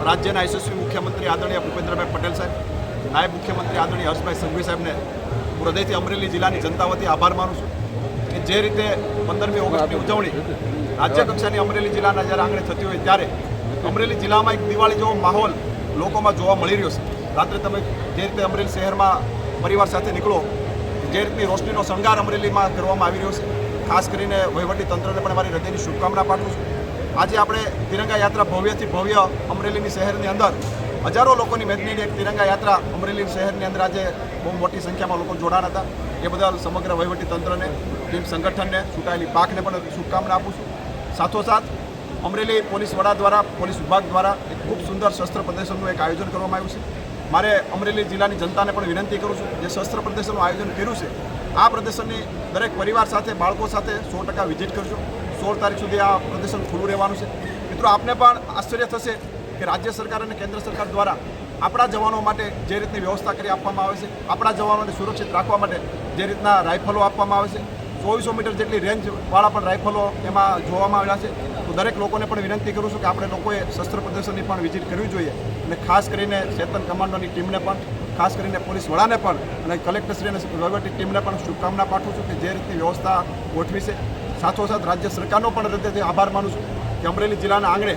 રાજ્યના યશસ્વી મુખ્યમંત્રી આદરણીય ભૂપેન્દ્રભાઈ પટેલ સાહેબ, નાયબ મુખ્યમંત્રી આદરણીય હર્ષભાઈ સંઘવી સાહેબને હું હૃદયથી અમરેલી જિલ્લાની જનતા વતી આભાર માનું છું કે જે રીતે 15મી ઓગસ્ટની ઉજવણી રાજ્ય કક્ષાની અમરેલી જિલ્લાના જ્યારે આંગણે થતી હોય ત્યારે અમરેલી જિલ્લામાં એક દિવાળી જેવો માહોલ લોકોમાં જોવા મળી રહ્યો છે. રાત્રે તમે જે રીતે અમરેલી શહેરમાં પરિવાર સાથે નીકળો, જે રીતની રોશનીનો શણગાર અમરેલીમાં કરવામાં આવી રહ્યો છે, ખાસ કરીને વહીવટી તંત્રને પણ મારી હૃદયની શુભકામના પાઠવું છું. આજે આપણે તિરંગા યાત્રા ભવ્યથી ભવ્ય અમરેલીની શહેરની અંદર હજારો લોકોની મેદનીની એક તિરંગા યાત્રા અમરેલી શહેરની અંદર આજે બહુ મોટી સંખ્યામાં લોકો જોડાણ હતા. એ બદલ સમગ્ર વહીવટી તંત્રને, ટીમ સંગઠનને, ચૂંટાયેલી પાંખને પણ શુભકામના આપું છું. સાથોસાથ અમરેલી પોલીસ વડા દ્વારા, પોલીસ વિભાગ દ્વારા એક ખૂબ સુંદર શસ્ત્ર પ્રદર્શનનું એક આયોજન કરવામાં આવ્યું છે. મારે અમરેલી જિલ્લાની જનતાને પણ વિનંતી કરું છું, જે શસ્ત્ર પ્રદર્શનનું આયોજન કર્યું છે, આ પ્રદર્શનની દરેક પરિવાર સાથે, બાળકો સાથે 100% વિઝિટ કરજો. 16 તારીખ સુધી આ પ્રદર્શન ખુલ્લું રહેવાનું છે. મિત્રો, આપને પણ આશ્ચર્ય થશે કે રાજ્ય સરકાર અને કેન્દ્ર સરકાર દ્વારા આપણા જવાનો માટે જે રીતની વ્યવસ્થા કરી આપવામાં આવે છે, આપણા જવાનોને સુરક્ષિત રાખવા માટે જે રીતના રાઇફલો આપવામાં આવે છે, 2400 મીટર જેટલી રેન્જવાળા પણ રાઇફલો એમાં જોવામાં આવ્યા છે. તો દરેક લોકોને પણ વિનંતી કરું છું કે આપણે લોકોએ શસ્ત્ર પ્રદર્શનની પણ વિઝિટ કરવી જોઈએ અને ખાસ કરીને ચેતન કમાન્ડોની ટીમને પણ, ખાસ કરીને પોલીસ વડાને પણ અને કલેક્ટરશ્રી અને વહીવટી ટીમને પણ શુભકામના પાઠવું છું કે જે રીતની વ્યવસ્થા ગોઠવી છે. સાથોસાથ રાજ્ય સરકારનો પણ હૃદયથી આભાર માનું છું કે અમરેલી જિલ્લાના આંગણે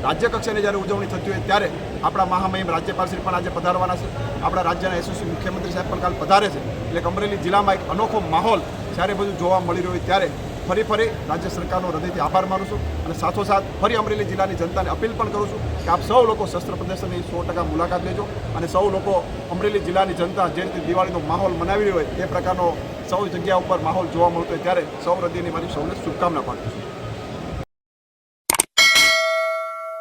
રાજ્ય કક્ષાની જ્યારે ઉજવણી થતી હોય ત્યારે આપણા મહામહિમ રાજ્યપાલશ્રી પણ આજે પધારવાના છે. આપણા રાજ્યના યશસ્વી મુખ્યમંત્રી સાહેબ પણ કાલ પધારે છે. એટલે અમરેલી જિલ્લામાં એક અનોખો માહોલ જ્યારે બધું જોવા મળી રહ્યું હોય ત્યારે ફરી રાજ્ય સરકારનો હૃદયથી આભાર માનું છું અને સાથોસાથ ફરી અમરેલી જિલ્લાની જનતાને અપીલ પણ કરું છું કે આપ સૌ લોકો શસ્ત્ર પ્રદર્શનની 100% મુલાકાત લેજો અને સૌ લોકો અમરેલી જિલ્લાની જનતા જે રીતે દિવાળીનો માહોલ મનાવી રહી હોય એ પ્રકારનો સૌ જગ્યા ઉપર માહોલ જોવા મળતો હોય ત્યારે સૌ હૃદયની મારી સૌને શુભકામના પાઠવું છું.